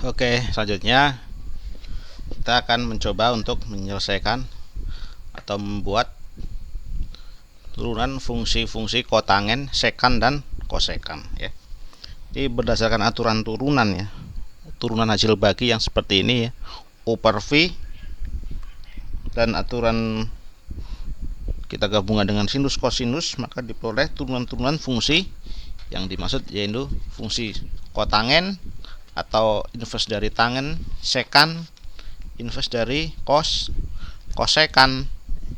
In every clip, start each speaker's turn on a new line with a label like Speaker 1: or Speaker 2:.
Speaker 1: Oke, selanjutnya kita akan mencoba untuk menyelesaikan atau membuat turunan fungsi-fungsi kotangen, sekan, dan kosekan ya. Jadi berdasarkan aturan turunan ya, turunan hasil bagi yang seperti ini ya, U per V, dan aturan kita gabungan dengan sinus kosinus, maka diperoleh turunan-turunan fungsi yang dimaksud yaitu fungsi kotangen atau inverse dari tangen, sekan, inverse dari cos, kosekan,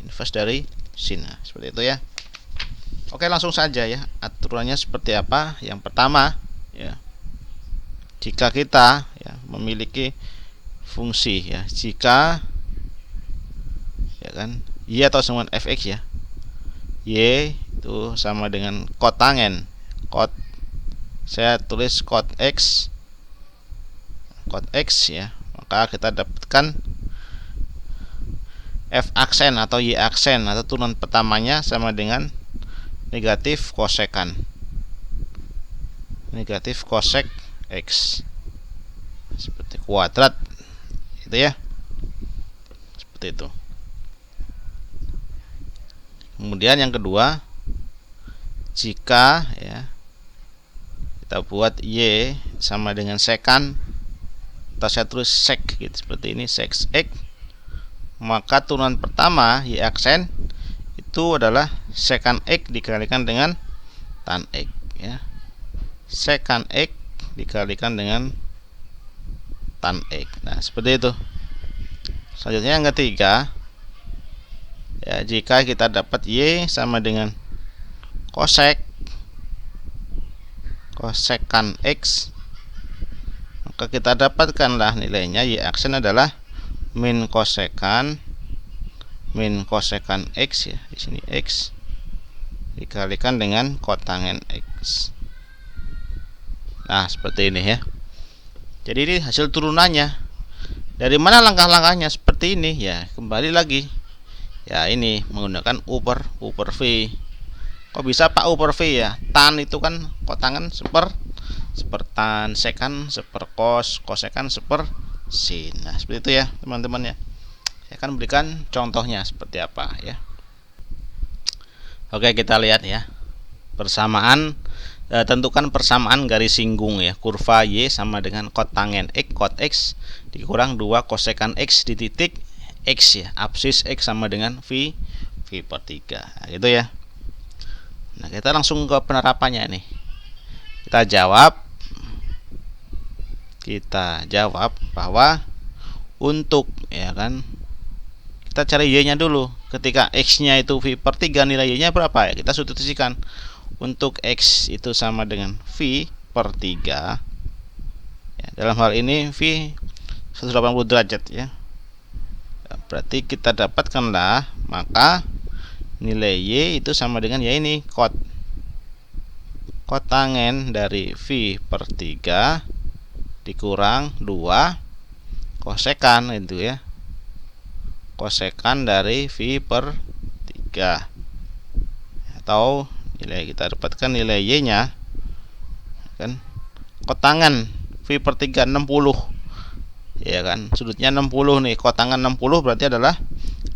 Speaker 1: inverse dari sin. Nah, seperti itu ya. Oke, langsung saja ya. Aturannya seperti apa? Yang pertama ya, jika kita ya memiliki fungsi ya, jika ya kan y atau sama fx ya, y itu sama dengan kotangen, kot, saya tulis kot x ya, maka kita dapatkan f aksen atau y aksen atau turunan pertamanya sama dengan negatif kosekan, negatif kosek x, seperti kuadrat itu ya, seperti itu. Kemudian yang kedua, jika ya kita buat y sama dengan sekan, atau saya tulis sek gitu, seperti ini, sek x, maka turunan pertama y aksen itu adalah sekan x dikalikan dengan tan x ya, sekan x dikalikan dengan tan x. Nah, seperti itu. Selanjutnya yang ketiga ya, jika kita dapat y sama dengan kosekan x, maka kita dapatkanlah nilainya y aksen adalah min kosekan x ya, di sini x dikalikan dengan kotangen x. Nah, seperti ini ya. Jadi ini hasil turunannya. Dari mana langkah-langkahnya? Seperti ini ya, kembali lagi ya, ini menggunakan U per V. Kok bisa Pak U per V ya? Tan itu kan kotangen seper tan, sekan seper kos, kosekan seper sin. Nah, seperti itu ya teman-teman ya. Saya akan berikan contohnya seperti apa ya. Oke, kita lihat ya. Persamaan, tentukan persamaan garis singgung ya. Kurva y sama dengan kotangen x, kot x dikurang 2 kosekan x di titik x ya. Absis x sama dengan v per 3. Nah, gitu ya. Nah, kita langsung ke penerapannya nih. Kita jawab bahwa untuk ya kan, kita cari y-nya dulu. Ketika x-nya itu v per 3, nilai y-nya berapa ya? Kita substitusikan. Untuk x itu sama dengan v per 3 ya, dalam hal ini v 180 derajat ya. Berarti kita dapatkanlah, maka nilai y itu sama dengan ya ini, kotangen dari v per 3 dikurang 2 kosekan itu ya, kosekan dari v per 3, atau nilai kita dapatkan nilai y nya kan, kotangen v per 3 60 ya kan, sudutnya 60 nih, kotangen 60 berarti adalah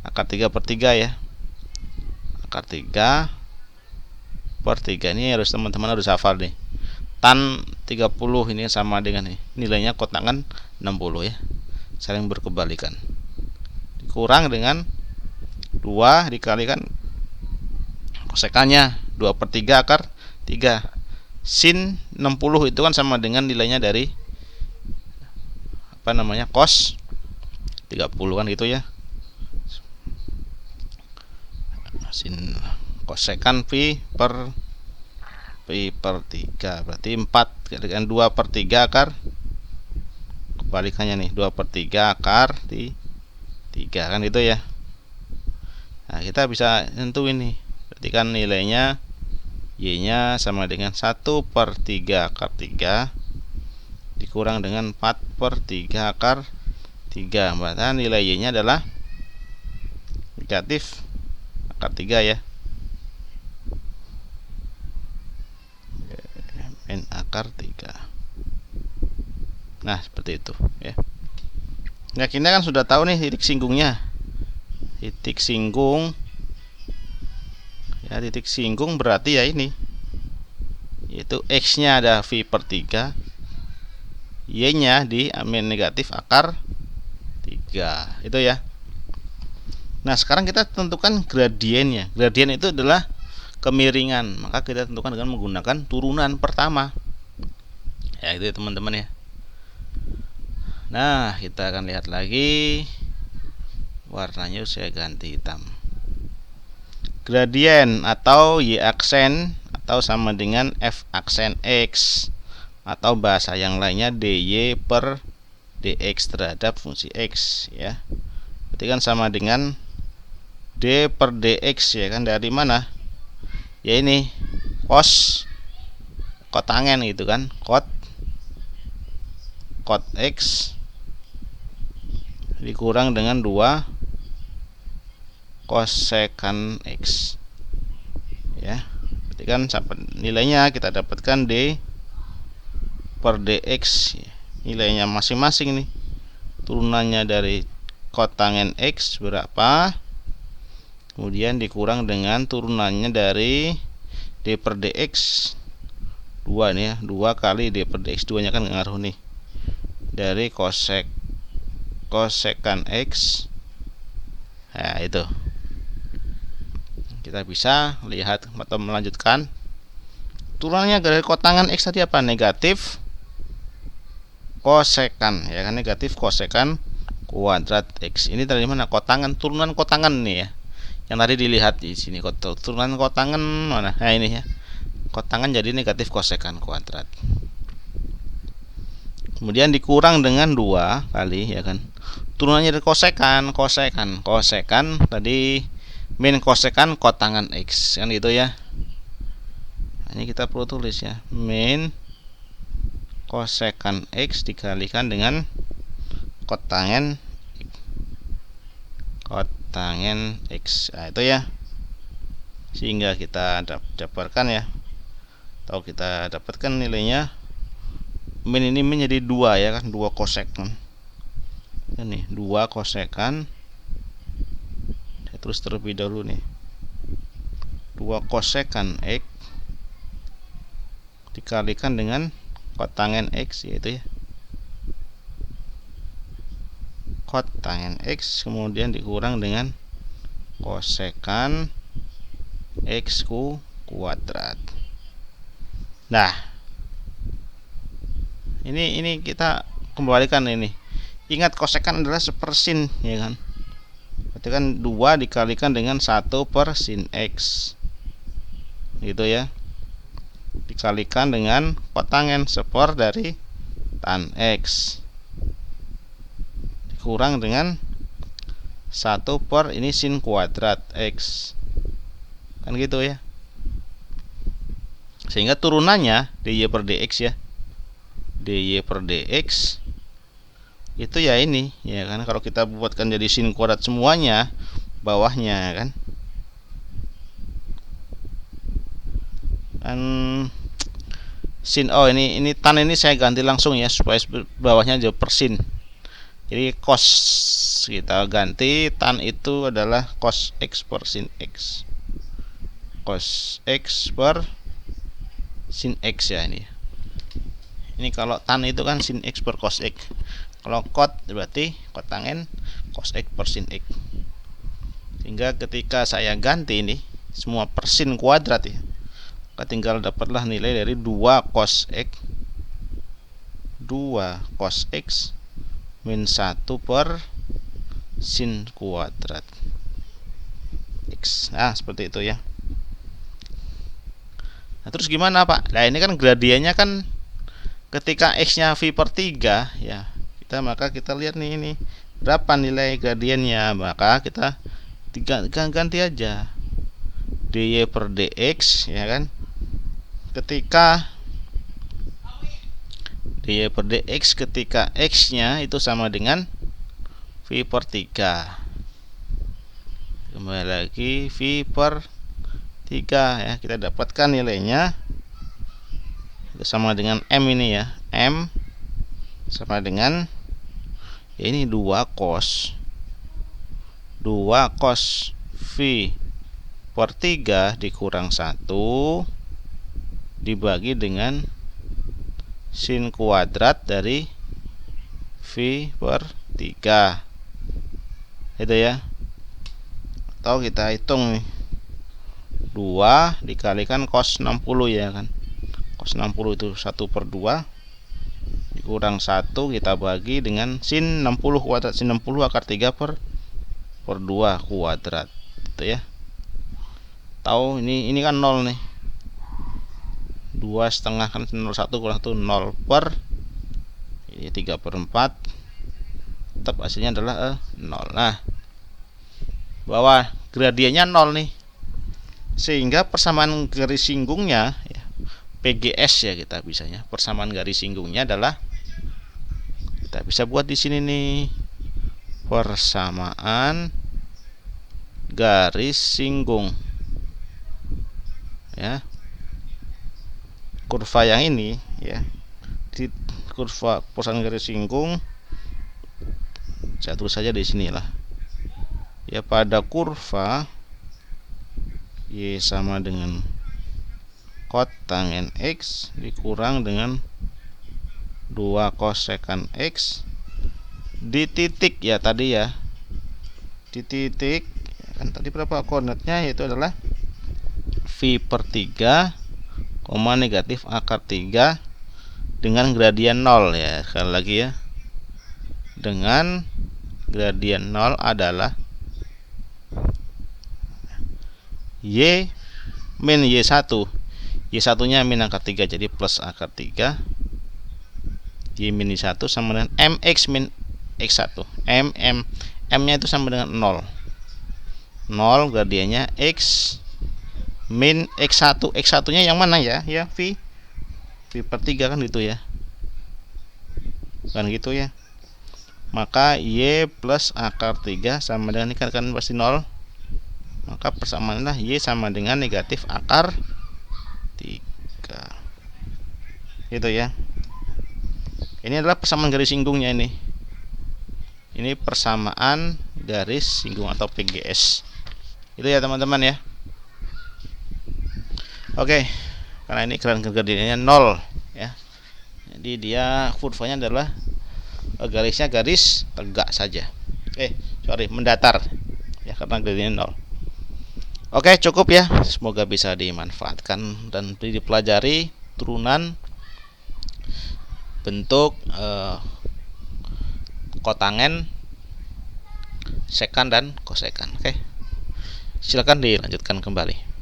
Speaker 1: akar 3 per 3 ya. Akar 3 per 3 ini harus teman-teman harus hafal nih. Tan 30 ini sama dengan nih, nilainya kotangen 60 ya, saling berkebalikan, dikurang dengan 2 dikalikan kosekannya 2 per 3 akar 3. Sin 60 itu kan sama dengan nilainya dari apa namanya, cos 30 kan gitu ya. Sin kosekan v per 3 berarti 4 dengan 2 per 3 akar, kebalikannya nih, 2 per 3 akar di 3 kan gitu ya. Nah, kita bisa tentu ini, berarti kan nilainya y nya sama dengan 1 per 3 akar 3 dikurang dengan 4 per 3 akar 3, berarti nilai y nya adalah negatif akar 3 ya, min akar 3. Nah, seperti itu ya. Nah, kita kan sudah tahu nih titik singgungnya. Titik singgung ya, titik singgung berarti ya ini, yaitu X-nya ada V per 3, Y-nya diambil negatif akar 3. Itu ya. Nah, sekarang kita tentukan gradiennya. Gradien itu adalah kemiringan, maka kita tentukan dengan menggunakan turunan pertama. Ya, itu ya teman-teman ya. Nah, kita akan lihat lagi. Warnanya saya ganti hitam. Gradien atau Y aksen atau sama dengan F aksen X, atau bahasa yang lainnya dy per dx terhadap fungsi X ya. Berarti kan sama dengan d per dx ya kan, dari mana? Ya ini cos kotangen gitu kan, cot X dikurang dengan 2 kosekan X ya. Berarti kan nilainya kita dapatkan D per dx, nilainya masing-masing nih. Turunannya dari kotangen X berapa, kemudian dikurang dengan turunannya dari D per dx 2 nih ya, 2 kali D per dx, 2 nya kan ngaruh nih, dari kosekan X. Nah, itu kita bisa lihat atau melanjutkan. Turunannya dari kotangan X tadi apa? Negatif kosekan ya kan, negatif kosekan kuadrat X. Ini dari mana? Kotangan, turunan kotangan nih ya. Yang tadi dilihat di sini, turunan kotangan mana? Nah, ini ya. Kotangan jadi negatif kosekan kuadrat. Kemudian dikurang dengan 2 kali ya kan. Turunannya dari kosekan tadi min kosekan kotangan X kan gitu ya. Ini kita perlu tulis ya, min kosekan X dikalikan dengan kotangen X. Nah, itu ya, sehingga kita dapatkan ya, atau kita dapatkan nilainya min ini menjadi 2 ya kan, 2 kosekan ini, 2 kosekan. Saya terus terlebih dahulu nih, 2 kosekan X dikalikan dengan kotangen X, yaitu ya kotangen X, kemudian dikurang dengan kosekan X kuadrat. Nah, ini kita kembalikan ini. Ingat, kosekan adalah sepersin ya kan. Berarti kan 2 dikalikan dengan 1 per sin X gitu ya, dikalikan dengan kotangen seper dari tan X, dikurang dengan 1 per ini sin kuadrat X kan gitu ya. Sehingga turunannya dy per dx ya, dy per dx itu ya ini ya kan, kalau kita buatkan jadi sin kuadrat semuanya bawahnya kan, dan sin, oh ini tan ini saya ganti langsung ya supaya bawahnya jadi persin. Jadi cos kita ganti, tan itu adalah cos X per sin X, cos X per sin X ya ini. Ini kalau tan itu kan sin X per cos X. Kalau kot berarti kotangen cos X per sin X. Sehingga ketika saya ganti ini semua per sin kuadrat ya, tinggal dapatlah nilai dari 2 cos X min 1 per sin kuadrat X. Nah, seperti itu ya. Nah, terus gimana Pak? Nah, ini kan gradiennya kan ketika X nya V per 3 ya, maka kita lihat nih, ini berapa nilai gradiennya, maka kita ganti aja dy per dx ya kan. Ketika dy per dx ketika X nya itu sama dengan V per 3, kembali lagi V per 3 ya, kita dapatkan nilainya itu sama dengan M ini ya, M sama dengan ya ini 2 cos V per 3 dikurang 1 dibagi dengan sin kuadrat dari V per 3 itu ya. Atau kita hitung nih, 2 dikalikan cos 60 ya kan. Cos 60 itu 1 per 2 dikurang 1 kita bagi dengan sin 60 kuadrat. Sin 60 akar 3 per 2 kuadrat gitu ya. Tahu ini kan 0 nih. 2,5 kan 0,1 kurang 1 0 per ini 3 per 4, tetap hasilnya adalah 0. Nah, bahwa gradiennya 0 nih, sehingga persamaan garis singgungnya ya, PGS ya kita bisanya. Persamaan garis singgungnya adalah kita bisa buat di sini nih, persamaan garis singgung ya. Kurva yang ini ya, di kurva persamaan garis singgung saya tulis saja di sinilah ya. Pada kurva Y sama dengan kotangen X dikurang dengan 2 kosekan X di titik ya tadi ya, di titik kan tadi berapa koordinatnya, yaitu adalah V per 3, negatif akar 3 dengan gradien 0 ya. Sekali lagi ya, dengan gradien 0 adalah Y min Y1. Y1 nya min akar 3 jadi plus akar 3. Y min Y1 sama dengan MX min X1. M nya itu sama dengan 0. 0 gradiennya X min X1. X1 nya yang mana ya? Ya V per 3 kan gitu ya. Kan gitu ya. Maka Y plus akar 3 sama dengan, ini kan pasti 0. Maka persamaannya Y sama dengan negatif akar 3. Gitu ya. Ini adalah persamaan garis singgungnya ini. Ini persamaan garis singgung atau PGS. Itu ya teman-teman ya. Oke, karena ini gradiennya 0 ya. Jadi dia kurvanya adalah garisnya garis tegak saja. Mendatar ya, karena gradiennya 0. Oke, cukup ya. Semoga bisa dimanfaatkan dan dipelajari turunan bentuk kotangen, sekan dan kosekan. Oke. Silakan dilanjutkan kembali.